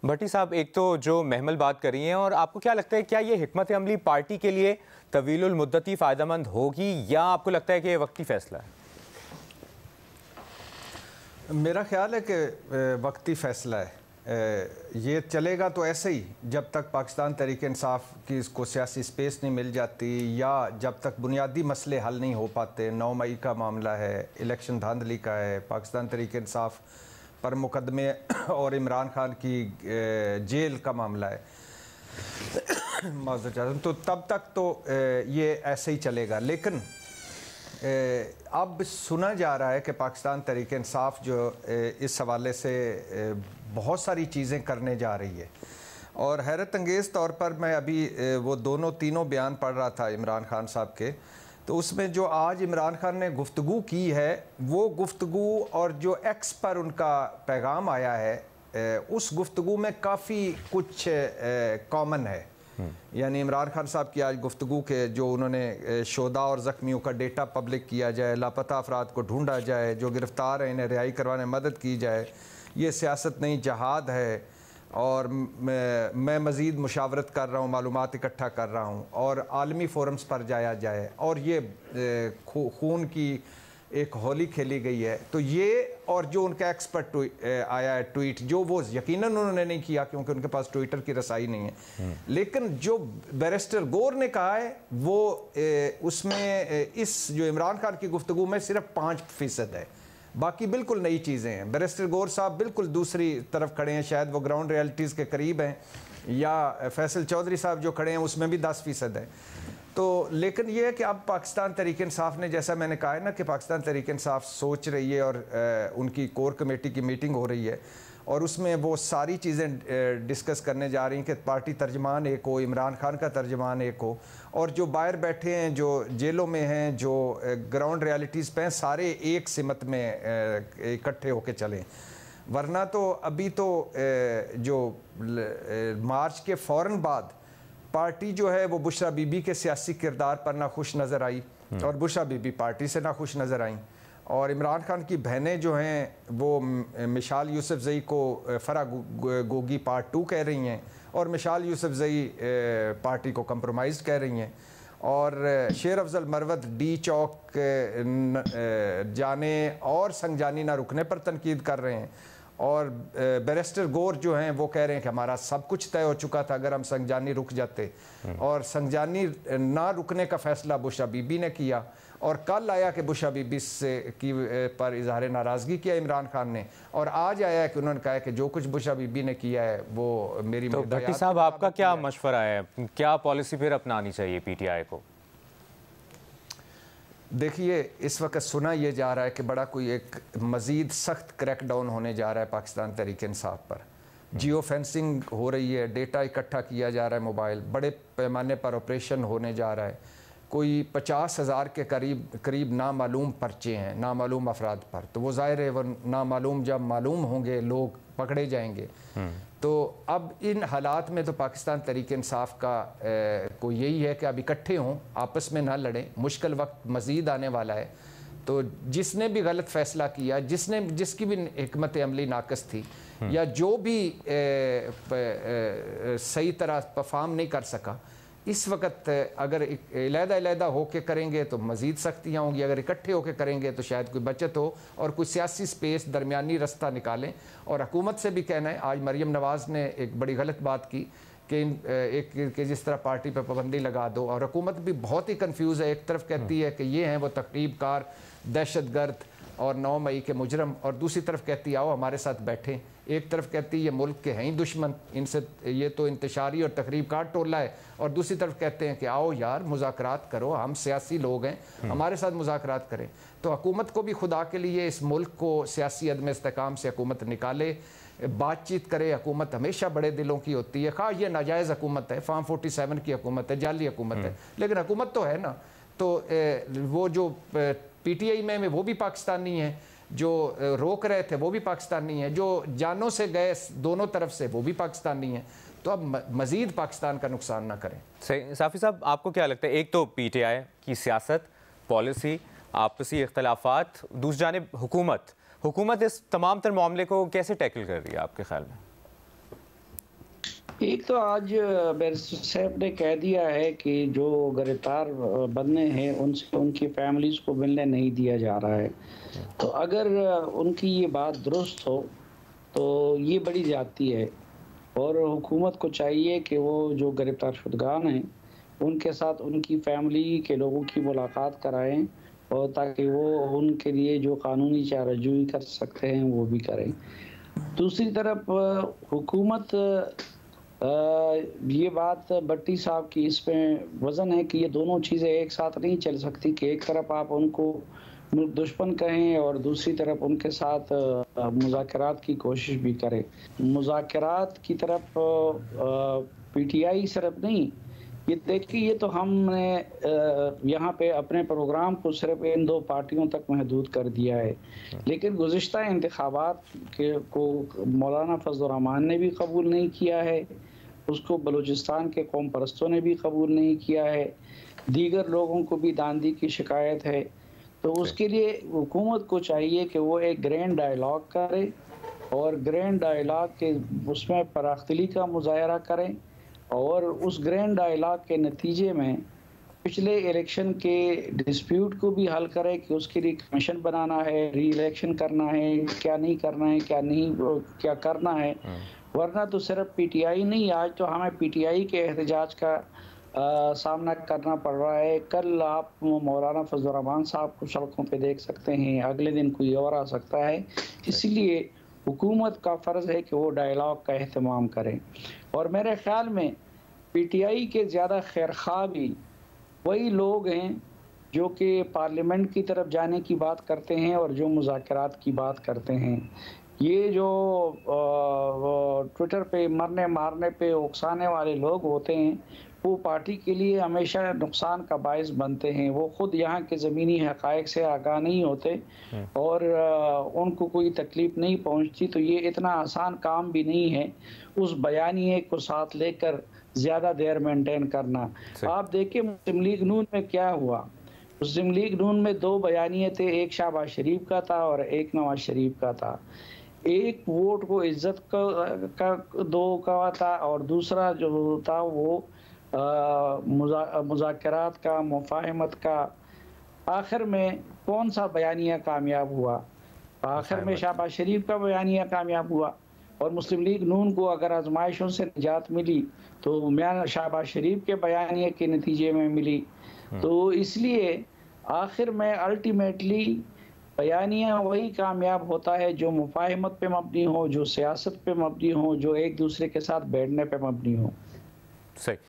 भट्टी साहब, एक तो जो महमल बात कर रही हैं, और आपको क्या लगता है क्या ये हिकमत अमली पार्टी के लिए तवीलुल मुद्दती फ़ायदेमंद होगी या आपको लगता है कि ये वक्ती फ़ैसला है? मेरा ख्याल है कि वक्ती फ़ैसला है। ये चलेगा तो ऐसे ही जब तक पाकिस्तान तहरीक इंसाफ की इसको सियासी स्पेस नहीं मिल जाती, या जब तक बुनियादी मसले हल नहीं हो पाते। 9 मई का मामला है, इलेक्शन धांधली का है, पाकिस्तान तहरीक इंसाफ पर मुकदमे और इमरान खान की जेल का मामला है। तो तब तक तो ये ऐसे ही चलेगा। लेकिन अब सुना जा रहा है कि पाकिस्तान तहरीक इंसाफ जो इस हवाले से बहुत सारी चीज़ें करने जा रही है। और हैरत अंगेज़ तौर पर मैं अभी वो तीनों बयान पढ़ रहा था इमरान खान साहब के, तो उसमें जो आज इमरान खान ने गुफ्तगू की है, वो गुफ्तगू और जो एक्स पर उनका पैगाम आया है, उस गुफ्तगू में काफ़ी कुछ कॉमन है। यानी इमरान खान साहब की आज गुफ्तगू के जो उन्होंने शोदा और ज़ख्मियों का डेटा पब्लिक किया जाए, लापता अफराद को ढूंढा जाए, जो गिरफ़्तार हैं इन्हें रिहाई करवाने में मदद की जाए, ये सियासत नहीं जहाद है, और मैं मज़ीद मुशावरत कर रहा हूँ, मालूमात इकट्ठा कर रहा हूँ, और आलमी फोरम्स पर जाया जाए, और ये खून की एक होली खेली गई है। तो ये और जो उनका एक्सपर्ट आया है ट्वीट, जो वो यकीनन उन्होंने नहीं किया क्योंकि उनके पास ट्विटर की रसाई नहीं है, लेकिन जो बैरिस्टर गौर ने कहा है वो उसमें इस जो इमरान खान की गुफ्तगू में सिर्फ 5% है, बाकी बिल्कुल नई चीज़ें हैं। बैरिस्टर गौर साहब बिल्कुल दूसरी तरफ खड़े हैं, शायद वो ग्राउंड रियलिटीज़ के करीब हैं, या फैसल चौधरी साहब जो खड़े हैं उसमें भी 10% है। तो लेकिन ये है कि अब पाकिस्तान तहरीक इंसाफ ने, जैसा मैंने कहा है ना कि पाकिस्तान तहरीक इंसाफ सोच रही है, और उनकी कोर कमेटी की मीटिंग हो रही है, और उसमें वो सारी चीज़ें डिस्कस करने जा रही हैं कि पार्टी तर्जमान एक हो, इमरान खान का तर्जमान एक हो, और जो बाहर बैठे हैं, जो जेलों में हैं, जो ग्राउंड रियलिटीज़ पे हैं, सारे एक सिमत में इकट्ठे होकर चलें। वरना तो अभी तो जो मार्च के फ़ौरन बाद पार्टी जो है वो बुशरा बीबी के सियासी किरदार पर ना खुश नज़र आई, और बुशरा बीबी पार्टी से ना खुश नज़र आई, और इमरान खान की बहनें जो हैं वो मिशाल यूसुफजई को फरा गोगी पार्ट 2 कह रही हैं, और मिशाल यूसुफजई पार्टी को कंप्रोमाइज़ कह रही हैं, और शेर अफजल मरवत डी चौक जाने और संगजानी ना रुकने पर तनकीद कर रहे हैं, और बैरिस्टर गौर जो हैं वो कह रहे हैं कि हमारा सब कुछ तय हो चुका था अगर हम संगजानी रुक जाते, और संगजानी ना रुकने का फ़ैसला बुशरा बीबी ने किया, और कल आया कि बुशरा बीबी से की पर इजहार नाराज़गी किया इमरान खान ने, और आज आया है कि उन्होंने कहा है कि जो कुछ बुशरा बीबी ने किया है वो मेरी। तो भट्टी साहब, आपका क्या मशवरा है, क्या पॉलिसी फिर अपनानी चाहिए PTI को? देखिए, इस वक्त सुना यह जा रहा है कि बड़ा कोई एक मज़ीद सख्त क्रैकडाउन होने जा रहा है पाकिस्तान तहरीक इंसाफ पर। जियो फेंसिंग हो रही है, डेटा इकट्ठा किया जा रहा है, मोबाइल बड़े पैमाने पर ऑपरेशन होने जा रहा है। कोई 50,000 के करीब नामालूम पर्चे हैं नामालूम अफराद पर, तो वो ज़ाहिर है वो नामालूम जब मालूम होंगे लोग पकड़े जाएंगे। तो अब इन हालात में तो पाकिस्तान तहरीक इंसाफ का को यही है कि अब इकट्ठे हों, आपस में ना लड़ें, मुश्किल वक्त मज़ीद आने वाला है। तो जिसने भी गलत फ़ैसला किया, जिसकी भी हिकमत अमली नाकस थी, या जो भी सही तरह परफॉर्म नहीं कर सका, इस वक्त अगर अलहदा होकर करेंगे तो मज़ीद सख्तियाँ होंगी, अगर इकट्ठे होकर करेंगे तो शायद कोई बचत हो और कोई सियासी स्पेस दरमियानी रास्ता निकालें। और हुकूमत से भी कहना है, आज मरीम नवाज़ ने एक बड़ी गलत बात की कि जिस तरह पार्टी पर पाबंदी लगा दो, और हुकूमत भी बहुत ही कन्फ्यूज़ है। एक तरफ कहती है कि ये हैं वो तकरीबकार, दहशतगर्द और 9 मई के मुजरम, और दूसरी तरफ कहती है आओ हमारे साथ बैठें। एक तरफ कहती है ये मुल्क के हैं ही दुश्मन, इनसे ये तो इंतशारी और तकरीबकार टोला है, और दूसरी तरफ कहते हैं कि आओ यार मुज़ाकरात करो, हम सियासी लोग हैं, हमारे साथ मुज़ाकरात करें। तो हुकूमत को भी खुदा के लिए इस मुल्क को सियासी अदम इस्तेकाम से हुकूमत निकाले, बातचीत करे। हुकूमत हमेशा बड़े दिलों की होती है, खा ये नाजायज़ हुकूमत है, फार्म 47 की हुकूमत है, जाली हुकूमत है, लेकिन हुकूमत तो है ना। तो वो जो PTI में वो भी पाकिस्तानी है, जो रोक रहे थे वो भी पाकिस्तानी है, जो जानों से गए दोनों तरफ से वो भी पाकिस्तानी है। तो अब मज़ीद पाकिस्तान का नुकसान ना करें। सही। साफ़ी साहब, आपको क्या लगता है, एक तो PTI की सियासत, पॉलिसी, आपसी इख्तलाफात, दूसरी जानिब हुकूमत इस तमाम तर मामले को कैसे टैकल कर रही है आपके ख्याल में? एक तो आज बैरिस्टर साहब ने कह दिया है कि जो गिरफ्तार बंदे हैं उनसे उनकी फैमिलीज को मिलने नहीं दिया जा रहा है। तो अगर उनकी ये बात दुरुस्त हो तो ये बड़ी ज़्यादती है और हुकूमत को चाहिए कि वो जो गिरफ्तार शुदगान हैं उनके साथ उनकी फैमिली के लोगों की मुलाकात कराएं और ताकि वो उनके लिए जो कानूनी चाराजोई कर सकते हैं वो भी करें। दूसरी तरफ हुकूमत ये बात भट्टी साहब की इसमें वज़न है कि ये दोनों चीज़ें एक साथ नहीं चल सकती कि एक तरफ आप उनको मुल्क दुश्मन कहें और दूसरी तरफ उनके साथ मुज़ाकरात की कोशिश भी करें। मुज़ाकरात की तरफ पीटीआई सिर्फ नहीं, ये देखिए ये तो हमने यहाँ पे अपने प्रोग्राम को सिर्फ इन दो पार्टियों तक महदूद कर दिया है, लेकिन गुज़िश्ता इंतखाबात को मौलाना फजल रहमान ने भी कबूल नहीं किया है, उसको बलूचिस्तान के कौम परस्तों ने भी कबूल नहीं किया है, दीगर लोगों को भी दांदी की शिकायत है। तो उसके लिए हुकूमत को चाहिए कि वो एक ग्रैंड डायलॉग करे और ग्रैंड डायलॉग के उसमें पराख्तली का मुजाहरा करें और उस ग्रैंड डायलॉग के नतीजे में पिछले इलेक्शन के डिस्प्यूट को भी हल करें कि उसके लिए कमीशन बनाना है, री इलेक्शन करना है, क्या नहीं करना है, क्या करना है। वरना तो सिर्फ पीटीआई नहीं, आज तो हमें पीटीआई के एहतजाज का सामना करना पड़ रहा है। कल आप मौलाना फजल रहमान साहब को सड़कों पे देख सकते हैं, अगले दिन कोई और आ सकता है। इसलिए हुकूमत का फ़र्ज़ है कि वो डायलॉग का एहतमाम करें और मेरे ख़्याल में पीटीआई के ज़्यादा खैरख्वाह भी वही लोग हैं जो कि पार्लियामेंट की तरफ जाने की बात करते हैं और जो मुज़ाकरात की बात करते हैं। ये जो ट्विटर पे मरने मारने पे उकसाने वाले लोग होते हैं वो पार्टी के लिए हमेशा नुकसान का बायस बनते हैं। वो ख़ुद यहाँ के ज़मीनी हक़ाइक़ से आगाह नहीं होते और उनको कोई तकलीफ़ नहीं पहुँचती। तो ये इतना आसान काम भी नहीं है उस बयानिए को साथ लेकर ज़्यादा देर मेंटेन करना। आप देखिए मुस्लिम लीग नून में क्या हुआ। मुस्लिम लीग नून में दो बयानिए थे, एक शहबाज शरीफ का था और एक नवाज शरीफ का था। एक वोट को इज्जत का दो का था और दूसरा जो था वो मुज़ाकरात का, मुफ़ाहमत का। आखिर में कौन सा बयानिया कामयाब हुआ? आखिर में शहबाज शरीफ का बयानिया कामयाब हुआ और मुस्लिम लीग नून को अगर आजमाइशों से निजात मिली तो मियां शहबाज शरीफ के बयानिए के नतीजे में मिली। तो इसलिए आखिर में अल्टीमेटली बयानिया वही कामयाब होता है जो मुफ़ाहमत पे मबनी हो, जो सियासत पे मबनी हो, जो एक दूसरे के साथ बैठने पे मबनी हो। सही।